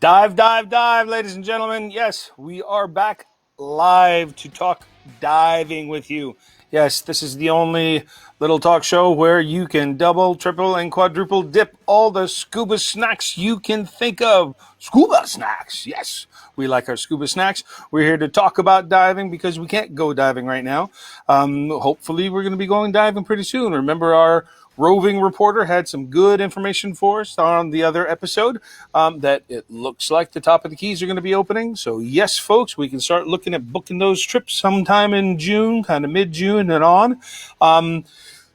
Dive, dive, dive, ladies and gentlemen. Yes, we are back live to talk diving with you. Yes, this is the only little talk show where you can double, triple, and quadruple dip all the scuba snacks you can think of. Scuba snacks, yes. We like our scuba snacks. We're here to talk about diving because we can't go diving right now. Hopefully, we're going to be going diving pretty soon. Remember, our roving reporter had some good information for us on the other episode that it looks like the top of the keys are going to be opening. So, yes, folks, we can start looking at booking those trips sometime in June, kind of mid-June and on.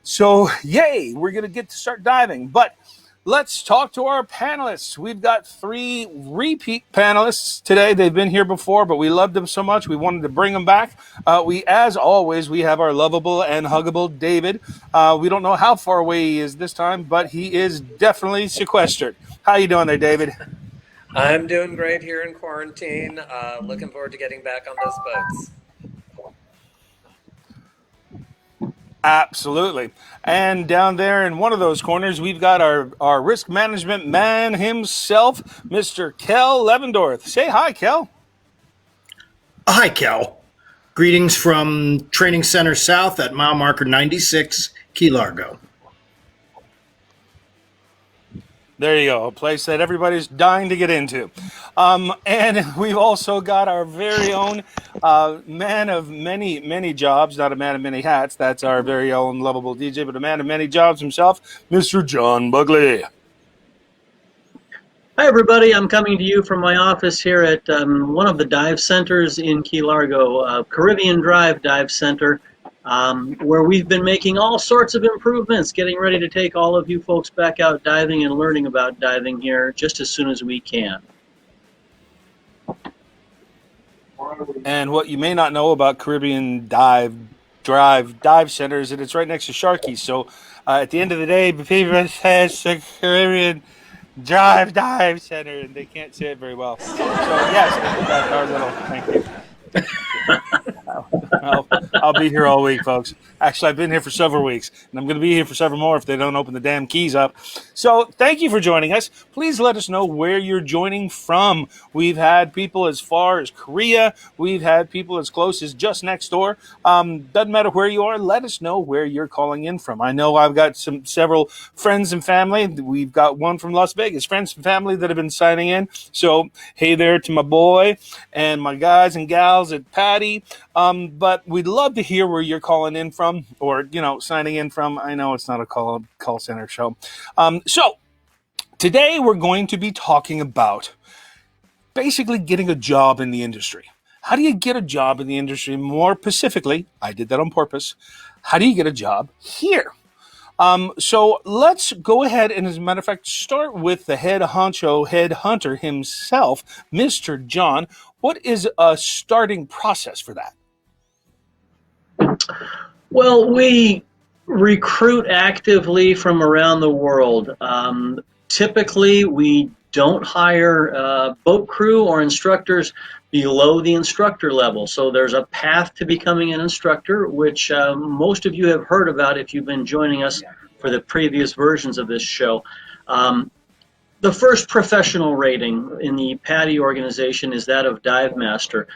So, yay, we're going to get to start diving. But let's talk to our panelists. We've got 3 repeat panelists today. They've been here before, but we loved them so much we wanted to bring them back. As always, we have our lovable and huggable David. We don't know how far away he is this time, but he is definitely sequestered. How you doing there, David? I'm doing great here in quarantine. Looking forward to getting back on those boats. Absolutely. And down there in one of those corners, we've got our risk management man himself, Mr. Kel Levendorf. Say hi, Kel. Hi, Kel. Greetings from Training Center South at mile marker 96, Key Largo. There you go, a place that everybody's dying to get into. And we've also got our very own man of many, many jobs, not a man of many hats. That's our very own lovable DJ, but a man of many jobs himself, Mr. John Bugley. Hi, everybody. I'm coming to you from my office here at one of the dive centers in Key Largo, Caribbean Drive Dive Center, where we've been making all sorts of improvements, getting ready to take all of you folks back out diving and learning about diving here just as soon as we can. And what you may not know about Caribbean Dive Center is that it's right next to Sharky's. So at the end of the day, people says the Caribbean Dive Center, and they can't say it very well. So yes, that's our little thank you. I'll be here all week, folks. Actually, I've been here for several weeks, and I'm going to be here for several more if they don't open the damn keys up. So thank you for joining us. Please let us know where you're joining from. We've had people as far as Korea. We've had people as close as just next door. Doesn't matter where you are. Let us know where you're calling in from. I know I've got several friends and family. We've got one from Las Vegas, friends and family that have been signing in. So hey there to my boy and my guys and gals at Patty. But we'd love to hear where you're calling in from or, signing in from. I know it's not a call center show. So today we're going to be talking about basically getting a job in the industry. How do you get a job in the industry? More specifically, I did that on purpose. How do you get a job here? So let's go ahead and, as a matter of fact, start with the head hunter himself, Mr. John. What is a starting process for that? Well, we recruit actively from around the world. Typically, we don't hire boat crew or instructors below the instructor level. So there's a path to becoming an instructor, which most of you have heard about if you've been joining us for the previous versions of this show. The first professional rating in the PADI organization is that of Divemaster.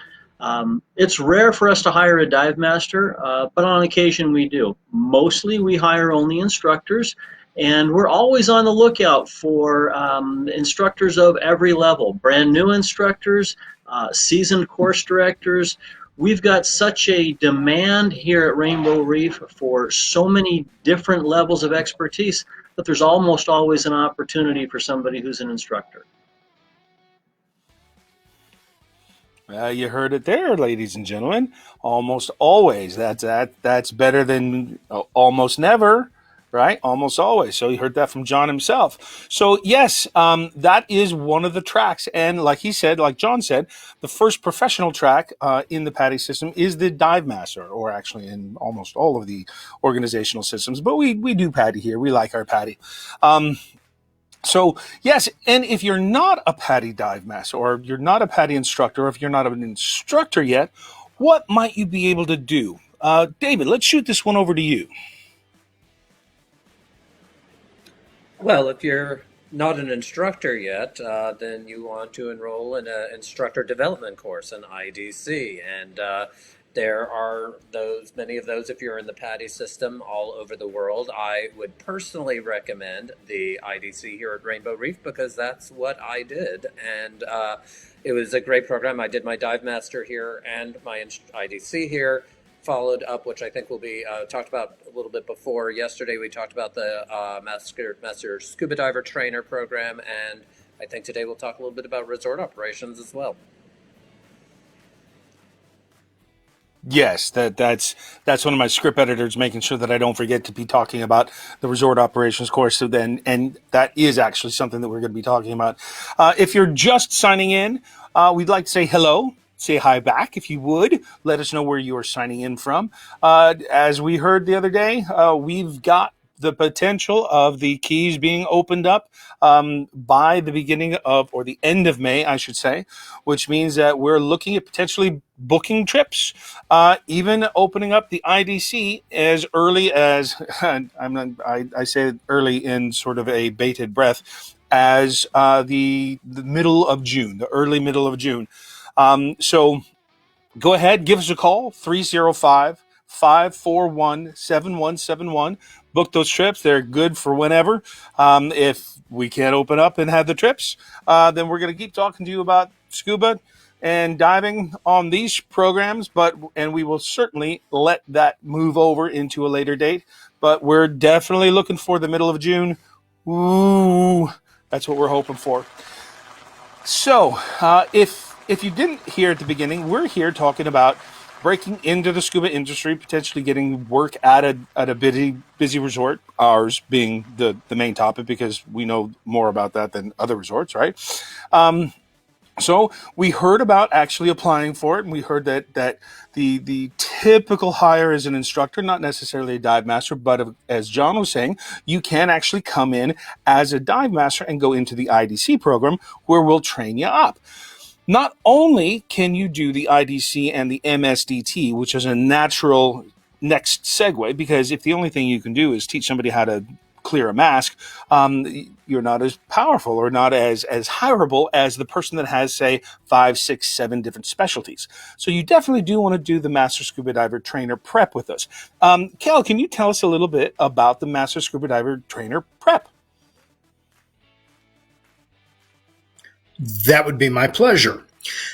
It's rare for us to hire a dive master, but on occasion we do. Mostly we hire only instructors, and we're always on the lookout for instructors of every level, brand new instructors, seasoned course directors. We've got such a demand here at Rainbow Reef for so many different levels of expertise that there's almost always an opportunity for somebody who's an instructor. You heard it there, ladies and gentlemen. Almost always. That's better than almost never, right? Almost always. So you heard that from John himself. So yes, that is one of the tracks. And like he said, like John said, the first professional track in the PADI system is the Divemaster, or actually in almost all of the organizational systems. But we do PADI here. We like our PADI. So, yes, and if you're not a PADI dive master, or you're not a PADI instructor, or if you're not an instructor yet, what might you be able to do? David, let's shoot this one over to you. Well, if you're not an instructor yet, then you want to enroll in an instructor development course, an IDC. And there are many of those, if you're in the PADI system all over the world. I would personally recommend the IDC here at Rainbow Reef because that's what I did. And it was a great program. I did my dive master here and my IDC here. Followed up, which I think will be talked about a little bit before. Yesterday, we talked about the Master Scuba Diver Trainer program, and I think today we'll talk a little bit about resort operations as well. Yes, that's one of my script editors making sure that I don't forget to be talking about the resort operations course. So then, and that is actually something that we're going to be talking about. If you're just signing in, we'd like to say hello. Say hi back if you would. Let us know where you are signing in from. As we heard the other day, we've got the potential of the keys being opened up by the beginning of, or the end of May, I should say, which means that we're looking at potentially booking trips, even opening up the IDC as early as, I say early in sort of a bated breath, as the middle of June, the early middle of June. So go ahead, give us a call, 305-541-7171. Book those trips. They're good for whenever. If we can't open up and have the trips, then we're going to keep talking to you about scuba and diving on these programs, and we will certainly let that move over into a later date. But we're definitely looking for the middle of June. Ooh, that's what we're hoping for. So, if you didn't hear at the beginning, we're here talking about breaking into the scuba industry, potentially getting work at a busy resort, ours being the main topic because we know more about that than other resorts, right? So we heard about actually applying for it, and we heard that the typical hire is an instructor, not necessarily a dive master, but as John was saying, you can actually come in as a dive master and go into the IDC program where we'll train you up. Not only can you do the IDC and the MSDT, which is a natural next segue, because if the only thing you can do is teach somebody how to clear a mask, you're not as powerful or not as hireable as the person that has, say, 5, 6, 7 different specialties. So you definitely do want to do the Master Scuba Diver Trainer Prep with us. Kel, can you tell us a little bit about the Master Scuba Diver Trainer Prep? That would be my pleasure.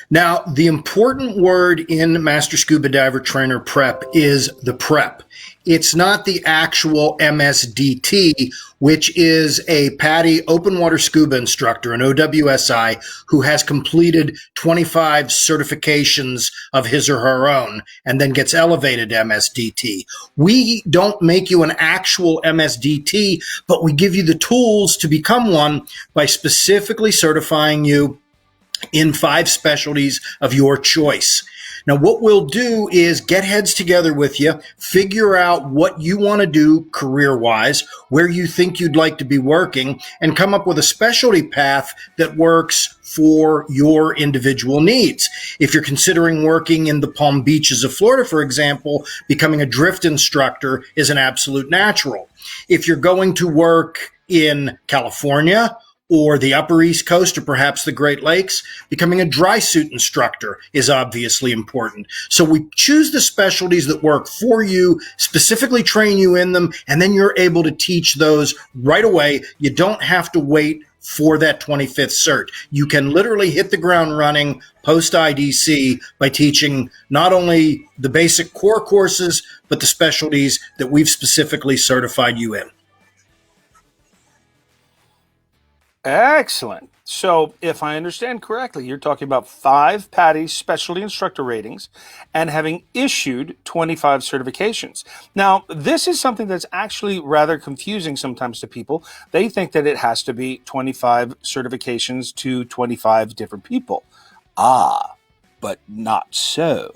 Now, the important word in Master Scuba Diver Trainer Prep is the prep. It's not the actual MSDT, which is a PADI open water scuba instructor, an OWSI, who has completed 25 certifications of his or her own and then gets elevated to MSDT. We don't make you an actual MSDT, but we give you the tools to become one by specifically certifying you in 5 specialties of your choice. Now, what we'll do is get heads together with you, figure out what you want to do career-wise, where you think you'd like to be working, and come up with a specialty path that works for your individual needs. If you're considering working in the Palm Beaches of Florida, for example, becoming a drift instructor is an absolute natural. If you're going to work in California or the Upper East Coast, or perhaps the Great Lakes, becoming a dry suit instructor is obviously important. So we choose the specialties that work for you, specifically train you in them, and then you're able to teach those right away. You don't have to wait for that 25th cert. You can literally hit the ground running post IDC by teaching not only the basic core courses, but the specialties that we've specifically certified you in. Excellent. So, if I understand correctly, you're talking about 5 PADI specialty instructor ratings and having issued 25 certifications. Now, this is something that's actually rather confusing sometimes to people. They think that it has to be 25 certifications to 25 different people. But not so.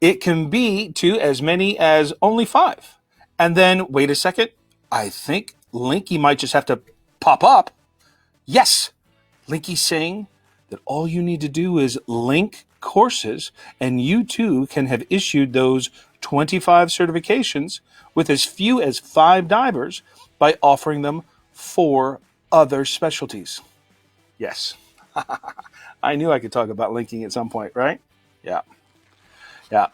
It can be to as many as only 5. And then, wait a second, I think Linky might just have to pop up. Yes, Linky's saying that all you need to do is link courses, and you too can have issued those 25 certifications with as few as 5 divers by offering them for other specialties. Yes. I knew I could talk about linking at some point, right? Yeah. Yeah.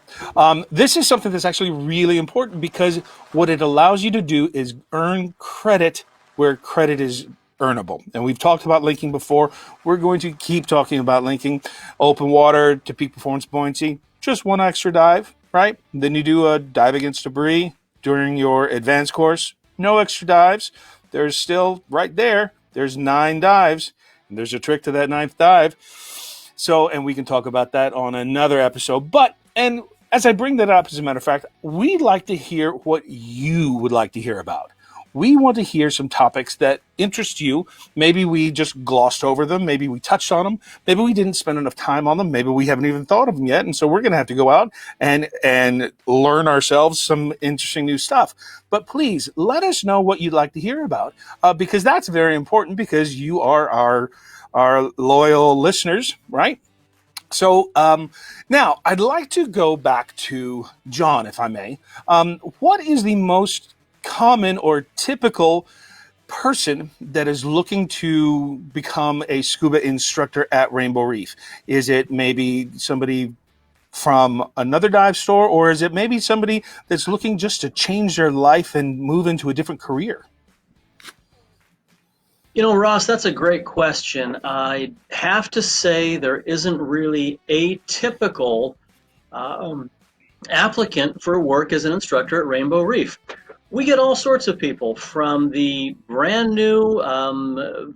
This is something that's actually really important because what it allows you to do is earn credit where credit is earnable. And we've talked about linking before. We're going to keep talking about linking. Open water to peak performance buoyancy, just one extra dive, right? Then you do a dive against debris during your advanced course. No extra dives. There's still right there. There's 9 dives. And there's a trick to that 9th dive. So, and we can talk about that on another episode. But, and as I bring that up, as a matter of fact, we'd like to hear what you would like to hear about. We want to hear some topics that interest you. Maybe we just glossed over them. Maybe we touched on them. Maybe we didn't spend enough time on them. Maybe we haven't even thought of them yet. And so we're going to have to go out and learn ourselves some interesting new stuff. But please let us know what you'd like to hear about, because that's very important, because you are our loyal listeners, right? So now I'd like to go back to John, if I may. What is the most common or typical person that is looking to become a scuba instructor at Rainbow Reef? Is it maybe somebody from another dive store, or is it maybe somebody that's looking just to change their life and move into a different career? You know, Ross, that's a great question. I have to say there isn't really a typical applicant for work as an instructor at Rainbow Reef. We get all sorts of people, from the brand new,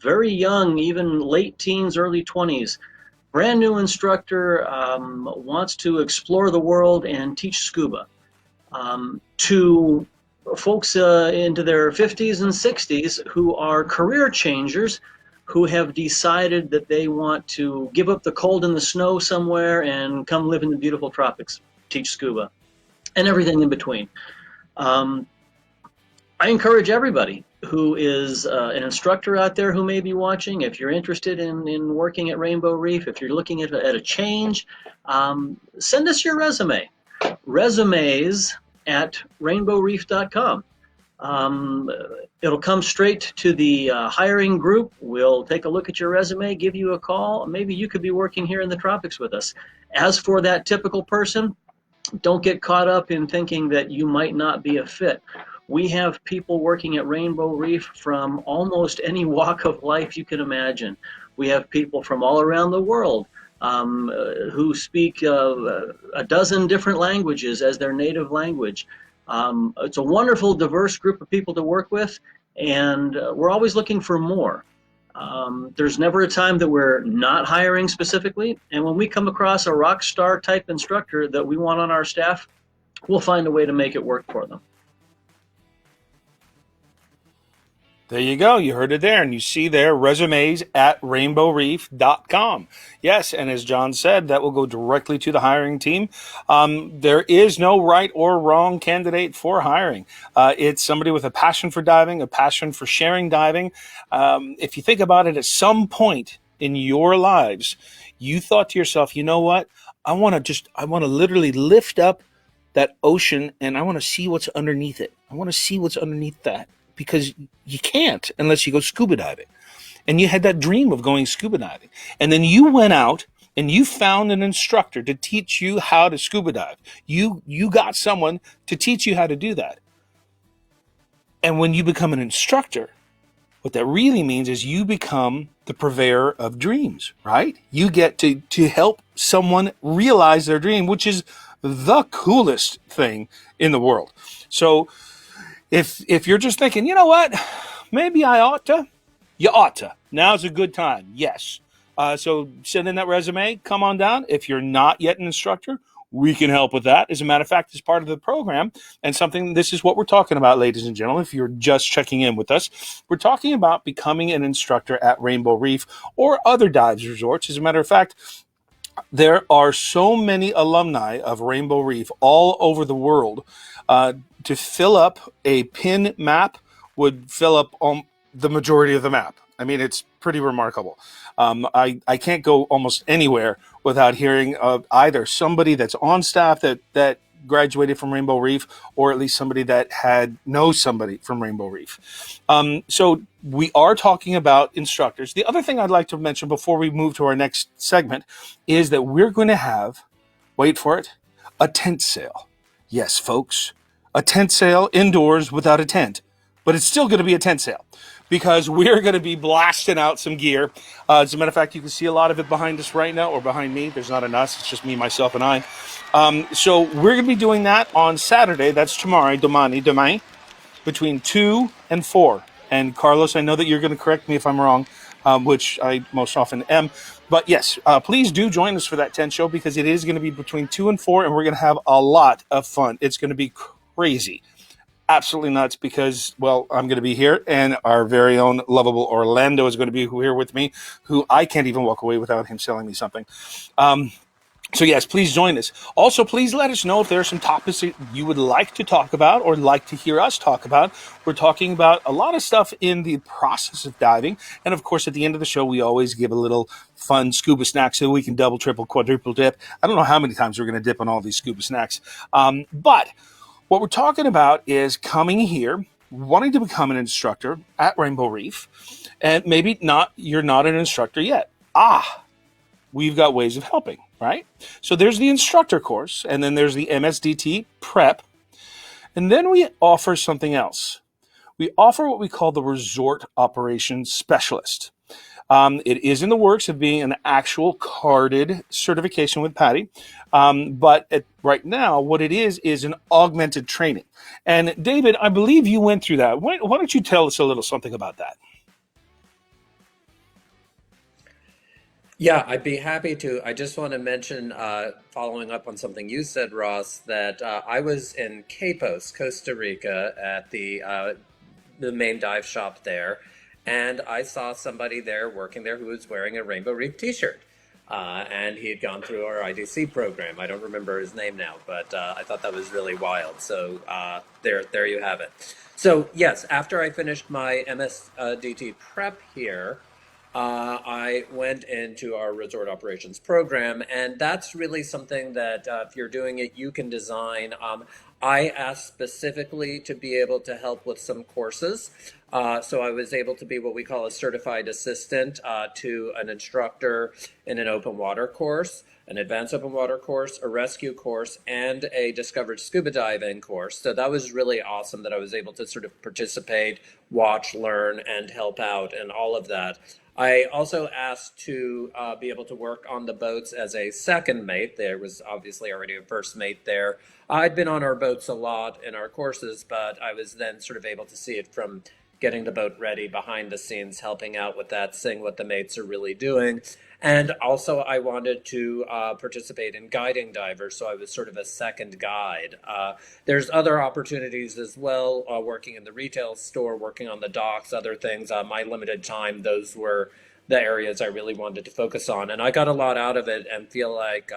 very young, even late teens, early 20s. Brand new instructor wants to explore the world and teach scuba, to folks into their 50s and 60s who are career changers, who have decided that they want to give up the cold and the snow somewhere and come live in the beautiful tropics, teach scuba, and everything in between. I encourage everybody who is an instructor out there who may be watching, if you're interested in working at Rainbow Reef, if you're looking at a change, send us your resume. Resumes at rainbowreef.com. It'll come straight to the hiring group. We'll take a look at your resume, give you a call. Maybe you could be working here in the tropics with us. As for that typical person, don't get caught up in thinking that you might not be a fit. We have people working at Rainbow Reef from almost any walk of life you can imagine. We have people from all around the world who speak a dozen different languages as their native language. It's a wonderful, diverse group of people to work with, and we're always looking for more. There's never a time that we're not hiring specifically, and when we come across a rock star type instructor that we want on our staff, we'll find a way to make it work for them. There you go. You heard it there. And you see there, resumes at rainbowreef.com. Yes, and as John said, that will go directly to the hiring team. There is no right or wrong candidate for hiring. It's somebody with a passion for diving, a passion for sharing diving. If you think about it, at some point in your lives, you thought to yourself, you know what? I want to literally lift up that ocean, and I want to see what's underneath it. I want to see what's underneath that. Because you can't unless you go scuba diving. And you had that dream of going scuba diving. And then you went out and you found an instructor to teach you how to scuba dive. You got someone to teach you how to do that. And when you become an instructor, what that really means is you become the purveyor of dreams, right? You get to help someone realize their dream, which is the coolest thing in the world. So if you're just thinking, you know what, maybe I ought to, you ought to. Now's a good time, yes. So send in that resume, come on down. If you're not yet an instructor, we can help with that. As a matter of fact, it's part of the program, and this is what we're talking about, ladies and gentlemen, if you're just checking in with us. We're talking about becoming an instructor at Rainbow Reef or other dives resorts. As a matter of fact, there are so many alumni of Rainbow Reef all over the world. To fill up a pin map would fill up the majority of the map. I mean, it's pretty remarkable. I can't go almost anywhere without hearing of either somebody that's on staff that graduated from Rainbow Reef, or at least somebody that knows somebody from Rainbow Reef. So we are talking about instructors. The other thing I'd like to mention before we move to our next segment is that we're going to have, wait for it, a tent sale. Yes, folks, a tent sale indoors without a tent, but it's still going to be a tent sale because we're going to be blasting out some gear. As a matter of fact, you can see a lot of it behind us right now, or behind me. There's not an us. It's just me, myself, and I. So we're going to be doing that on Saturday. That's tomorrow, demain, between 2 and 4. And Carlos, I know that you're going to correct me if I'm wrong, which I most often am. But yes, please do join us for that tent show because it is going to be between 2 and 4, and we're going to have a lot of fun. It's going to be crazy. Absolutely nuts because, well, I'm going to be here, and our very own lovable Orlando is going to be here with me, who I can't even walk away without him selling me something. So yes, please join us. Also, please let us know if there are some topics that you would like to talk about or like to hear us talk about. We're talking about a lot of stuff in the process of diving. And of course, at the end of the show, we always give a little fun scuba snack so we can double, triple, quadruple dip. I don't know how many times we're going to dip on all these scuba snacks. But what we're talking about is coming here, wanting to become an instructor at Rainbow Reef, and maybe you're not an instructor yet. We've got ways of helping, right? So there's the instructor course, and then there's the MSDT prep, and then we offer something else. We offer what we call the resort operations specialist. It is in the works of being an actual carded certification with PADI, but right now, what it is an augmented training. And David, I believe you went through that. Why don't you tell us a little something about that? Yeah, I'd be happy to. I just want to mention, following up on something you said, Ross, that I was in Capos, Costa Rica, at the main dive shop there, and I saw somebody there working there who was wearing a Rainbow Reef T-shirt, and he had gone through our IDC program. I don't remember his name now, but I thought that was really wild. So there you have it. So yes, after I finished my MSDT prep here. I went into our resort operations program, and that's really something that if you're doing it, you can design. I asked specifically to be able to help with some courses. So I was able to be what we call a certified assistant to an instructor in an open water course, an advanced open water course, a rescue course, and a discovered scuba diving course. So that was really awesome that I was able to sort of participate, watch, learn, and help out and all of that. I also asked to be able to work on the boats as a second mate. There was obviously already a first mate there. I'd been on our boats a lot in our courses, but I was then sort of able to see it from getting the boat ready behind the scenes, helping out with that, seeing what the mates are really doing. And also I wanted to participate in guiding divers, so I was sort of a second guide. There's other opportunities as well, working in the retail store, working on the docks, other things. My limited time, those were the areas I really wanted to focus on. And I got a lot out of it and feel like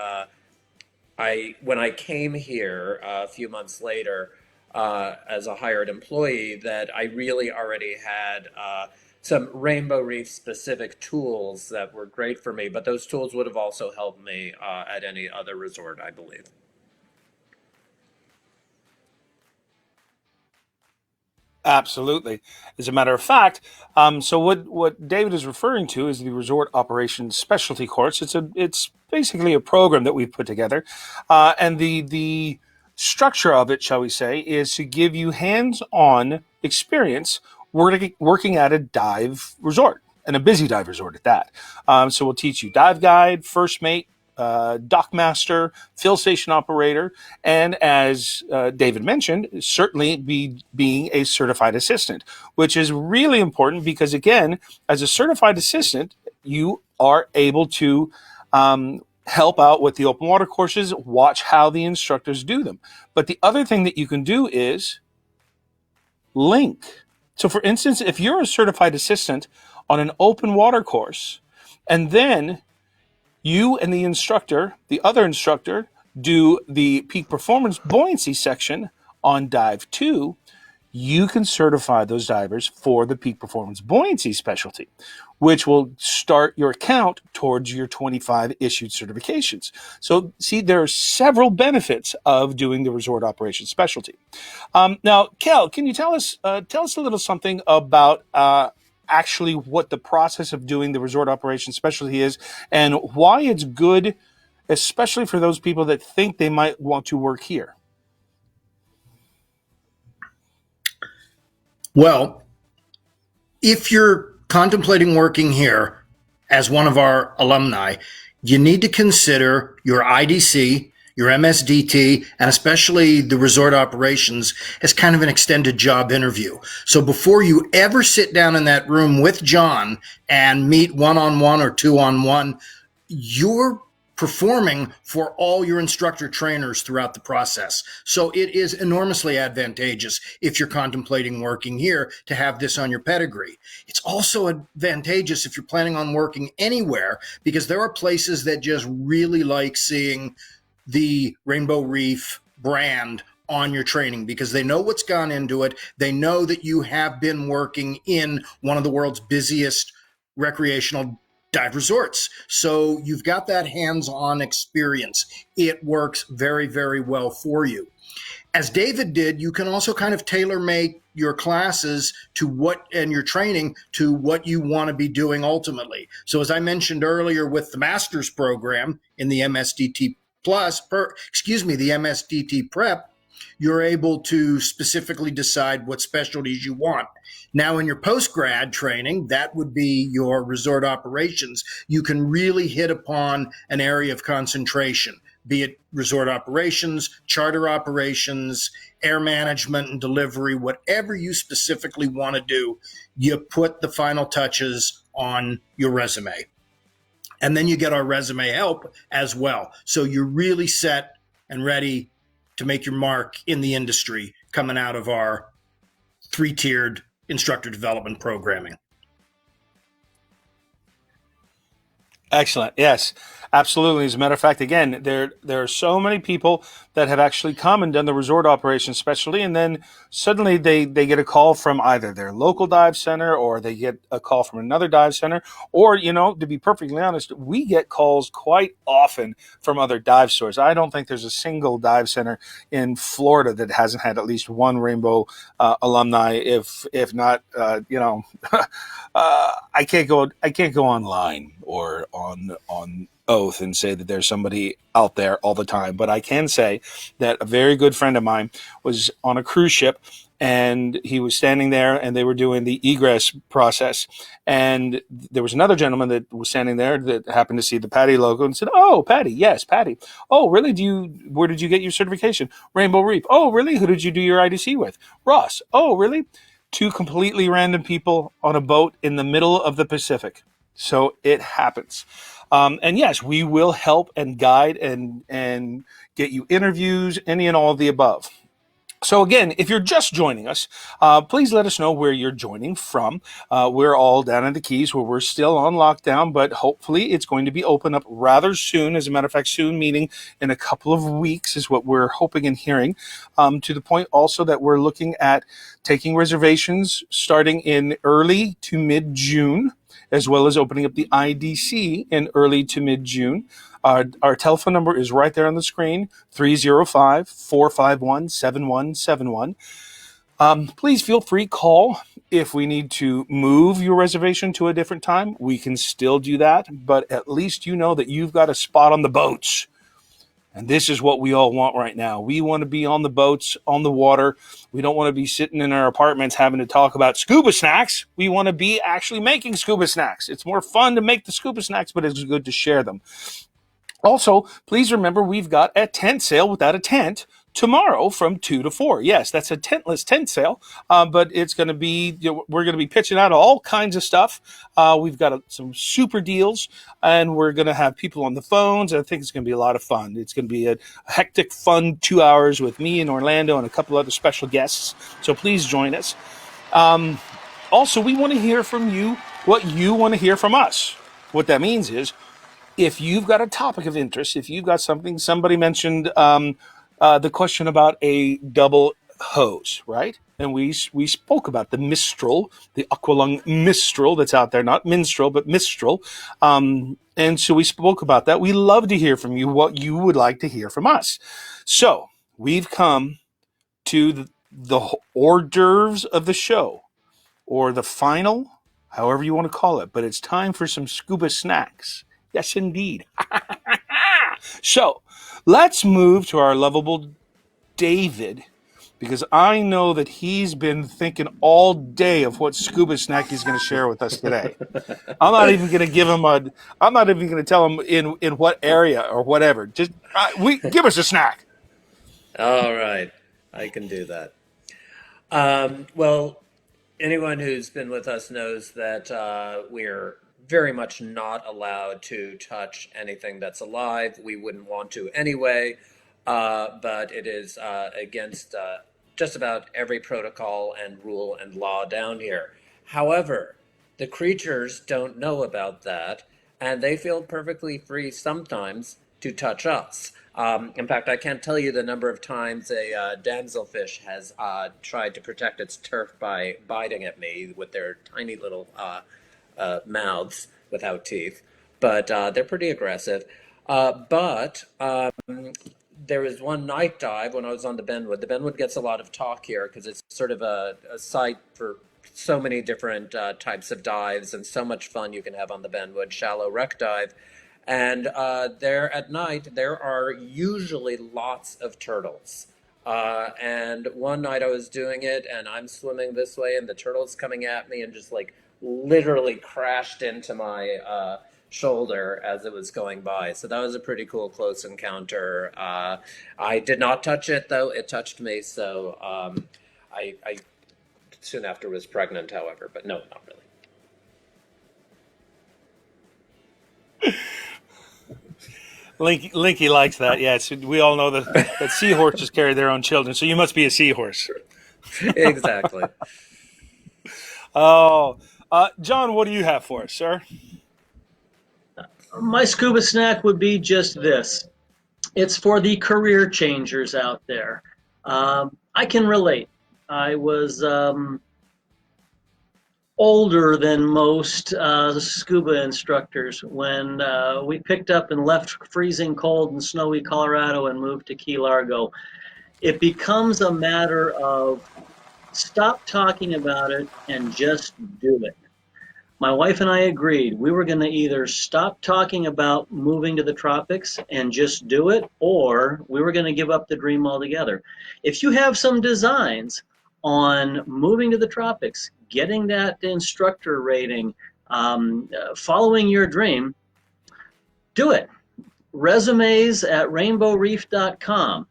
when I came here a few months later as a hired employee, that I really already had some Rainbow Reef specific tools that were great for me, but those tools would have also helped me at any other resort, I believe. Absolutely. As a matter of fact, so what David is referring to is the Resort Operations Specialty Course. It's basically a program that we've put together, and the structure of it, shall we say, is to give you hands-on experience working at a dive resort, and a busy dive resort at that. So we'll teach you dive guide, first mate, dock master, fill station operator, and as David mentioned, certainly being a certified assistant, which is really important because, again, as a certified assistant, you are able to help out with the open water courses, watch how the instructors do them. But the other thing that you can do is link. So for instance, if you're a certified assistant on an open water course, and then you and the instructor, the other instructor, do the peak performance buoyancy section on dive 2, you can certify those divers for the peak performance buoyancy specialty, which will start your count towards your 25 issued certifications. So, see, there are several benefits of doing the resort operations specialty. Now, Kel, can you tell us a little something about actually what the process of doing the resort operations specialty is and why it's good, especially for those people that think they might want to work here? Well, if you're contemplating working here as one of our alumni, you need to consider your IDC, your MSDT, and especially the resort operations as kind of an extended job interview. So before you ever sit down in that room with John and meet one-on-one or two-on-one, you're performing for all your instructor trainers throughout the process. So it is enormously advantageous if you're contemplating working here to have this on your pedigree. It's also advantageous if you're planning on working anywhere, because there are places that just really like seeing the Rainbow Reef brand on your training because they know what's gone into it. They know that you have been working in one of the world's busiest recreational dive resorts. So you've got that hands-on experience. It works very, very well for you. As David did, you can also kind of tailor make your classes to what and your training to what you want to be doing ultimately. So as I mentioned earlier with the master's program in the MSDT the MSDT prep, you're able to specifically decide what specialties you want. Now, in your post-grad training, that would be your resort operations. You can really hit upon an area of concentration, be it resort operations, charter operations, air management and delivery, whatever you specifically want to do, you put the final touches on your resume. And then you get our resume help as well. So you're really set and ready to make your mark in the industry coming out of our 3-tiered instructor development programming. Excellent. Yes, absolutely. As a matter of fact, again, there are so many people that have actually come and done the resort operations specialty, and then suddenly they get a call from either their local dive center or they get a call from another dive center, or, to be perfectly honest, we get calls quite often from other dive stores. I don't think there's a single dive center in Florida that hasn't had at least one Rainbow alumni, if not, I can't go online or on oath and say that there's somebody out there all the time, but I can say that a very good friend of mine was on a cruise ship and he was standing there and they were doing the egress process, and there was another gentleman that was standing there that happened to see the Patty logo and said, "Oh, Patty, yes, Patty. Oh, really? Where did you get your certification? Rainbow Reef. Oh, really? Who did you do your IDC with? Ross. Oh, really?" Two completely random people on a boat in the middle of the Pacific. So it happens. And yes, we will help and guide and get you interviews, any and all of the above. So again, if you're just joining us, please let us know where you're joining from. We're all down in the Keys where we're still on lockdown, but hopefully it's going to be open up rather soon. As a matter of fact, soon meaning in a couple of weeks is what we're hoping and hearing, to the point also that we're looking at taking reservations starting in early to mid-June, as well as opening up the IDC in early to mid-June. Our telephone number is right there on the screen, 305-451-7171. Please feel free to call. If we need to move your reservation to a different time, we can still do that, but at least you know that you've got a spot on the boats. And this is what we all want right now. We want to be on the boats, on the water. We don't want to be sitting in our apartments having to talk about scuba snacks. We want to be actually making scuba snacks. It's more fun to make the scuba snacks, but it's good to share them. Also, please remember we've got a tent sale without a tent tomorrow from 2 to 4. Yes, that's a tentless tent sale, but it's going to be, we're going to be pitching out all kinds of stuff. We've got some super deals, and we're going to have people on the phones. I think it's going to be a lot of fun. It's going to be a hectic, fun 2 hours with me and Orlando and a couple other special guests. So please join us. Also, we want to hear from you what you want to hear from us. What that means is, if you've got a topic of interest, if you've got somebody mentioned the question about a double hose, right? and we spoke about the Mistral, the Aqualung Mistral that's out there, not Minstrel, but Mistral. And so we spoke about that. We love to hear from you what you would like to hear from us. So we've come to the hors d'oeuvres of the show, or the final, however you want to call it. But it's time for some scuba snacks. Yes, indeed. So let's move to our lovable David, because I know that he's been thinking all day of what scuba snack he's going to share with us today. I'm not even going to give him a. I'm not even going to tell him in what area or whatever. Just give us a snack. All right, I can do that. Well, anyone who's been with us knows that we're very much not allowed to touch anything that's alive. We wouldn't want to anyway, but it is against just about every protocol and rule and law down here. However, the creatures don't know about that, and they feel perfectly free sometimes to touch us. In fact, I can't tell you the number of times a damselfish has tried to protect its turf by biting at me with their tiny little mouths without teeth. But they're pretty aggressive. But there was one night dive when I was on the Benwood. The Benwood gets a lot of talk here because it's sort of a site for so many different types of dives and so much fun you can have on the Benwood, shallow wreck dive. And there at night, there are usually lots of turtles. And one night I was doing it and I'm swimming this way and the turtle's coming at me and just like literally crashed into my shoulder as it was going by. So that was a pretty cool close encounter. I did not touch it though. It touched me. So I soon after was pregnant, however, but no, not really. Linky likes that. Yeah, we all know that seahorses carry their own children, so you must be a seahorse. Exactly. Oh, John, what do you have for us, sir? My scuba snack would be just this. It's for the career changers out there. I can relate. I was older than most scuba instructors when we picked up and left freezing cold and snowy Colorado and moved to Key Largo. It becomes a matter of stop talking about it and just do it. My wife and I agreed we were going to either stop talking about moving to the tropics and just do it, or we were going to give up the dream altogether. If you have some designs on moving to the tropics, getting that instructor rating, following your dream, do it. Resumes at rainbowreef.com.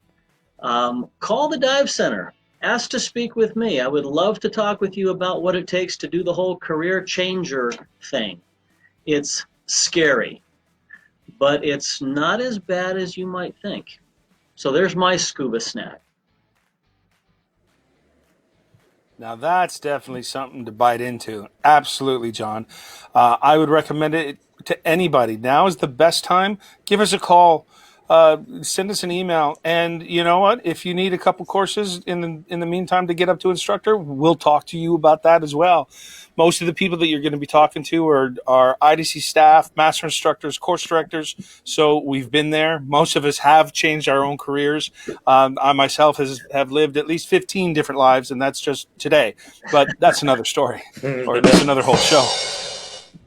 Call the dive center. Ask to speak with me. I would love to talk with you about what it takes to do the whole career changer thing. It's scary, but it's not as bad as you might think. So there's my scuba snack. Now that's definitely something to bite into. Absolutely, John. I would recommend it to anybody. Now is the best time. Give us a call. Send us an email, and you know what? If you need a couple courses in the meantime to get up to instructor, we'll talk to you about that as well. Most of the people that you're going to be talking to are IDC staff, master instructors, course directors. So we've been there. Most of us have changed our own careers. I myself have lived at least 15 different lives, and that's just today. But that's another story, or that's another whole show.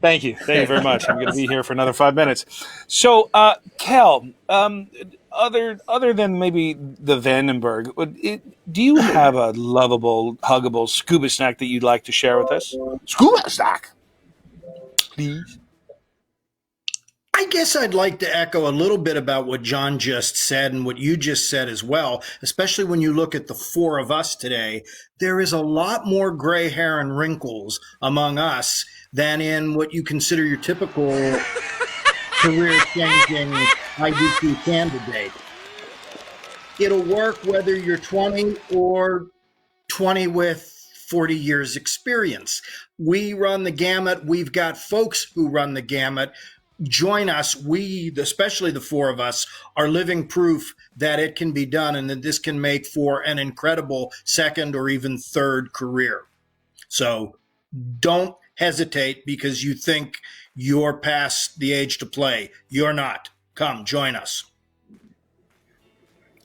Thank you very much. I'm going to be here for another 5 minutes. So, Kel, other than maybe the Vandenberg, do you have a lovable, huggable scuba snack that you'd like to share with us? Scuba snack, please. I guess I'd like to echo a little bit about what John just said and what you just said as well, especially when you look at the four of us today. There is a lot more gray hair and wrinkles among us than in what you consider your typical career-changing IDC candidate. It'll work whether you're 20 or 20 with 40 years experience. We run the gamut. We've got folks who run the gamut. join us. We, especially the four of us, are living proof that it can be done and that this can make for an incredible second or even third career. So don't hesitate because you think you're past the age to play. You're not. Come, join us.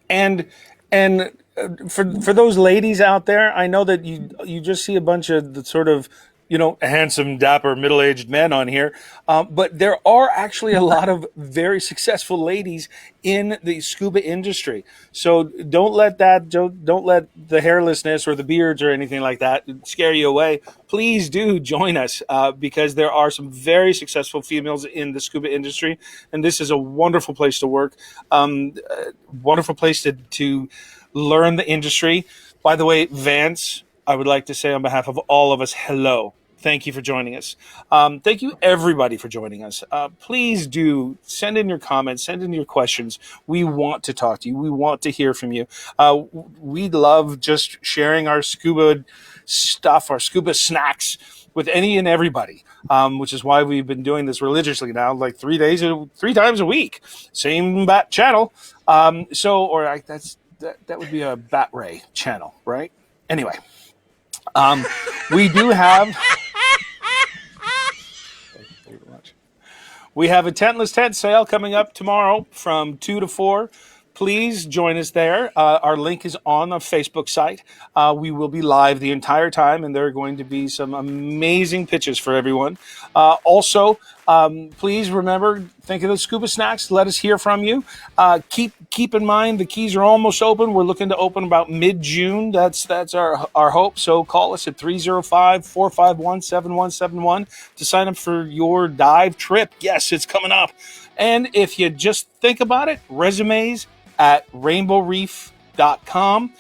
And for those ladies out there, I know that you just see a bunch of the sort of, handsome, dapper, middle-aged men on here. But there are actually a lot of very successful ladies in the scuba industry. So don't let the hairlessness or the beards or anything like that scare you away. Please do join us because there are some very successful females in the scuba industry, and this is a wonderful place to work, wonderful place to learn the industry. By the way, Vance, I would like to say on behalf of all of us, hello. Thank you for joining us. Thank you, everybody, for joining us. Please do send in your comments, send in your questions. We want to talk to you. We want to hear from you. We love just sharing our scuba stuff, our scuba snacks with any and everybody, which is why we've been doing this religiously now, like 3 times a week. Same bat channel. That would be a Bat Ray channel, right? Anyway, we do have... We have a tentless tent sale coming up tomorrow from 2 to 4. Please join us there. Our link is on the Facebook site. We will be live the entire time, and there are going to be some amazing pitches for everyone. Also, please remember, think of the Scuba Snacks. Let us hear from you. Keep in mind the keys are almost open. We're looking to open about mid-June. That's our hope. So call us at 305-451-7171 to sign up for your dive trip. Yes, it's coming up. And if you just think about it, resumes at rainbowreef.com.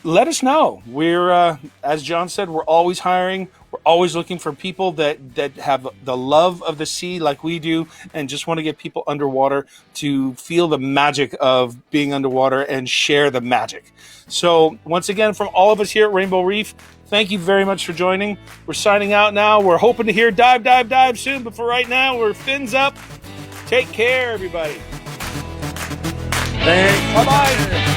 Let us know. We're, as John said, we're always hiring. We're always looking for people that have the love of the sea like we do and just want to get people underwater to feel the magic of being underwater and share the magic. So once again, from all of us here at Rainbow Reef, thank you very much for joining. We're signing out now. We're hoping to hear dive, dive, dive soon, but for right now, we're fins up. Take care, everybody. Thanks. Bye-bye.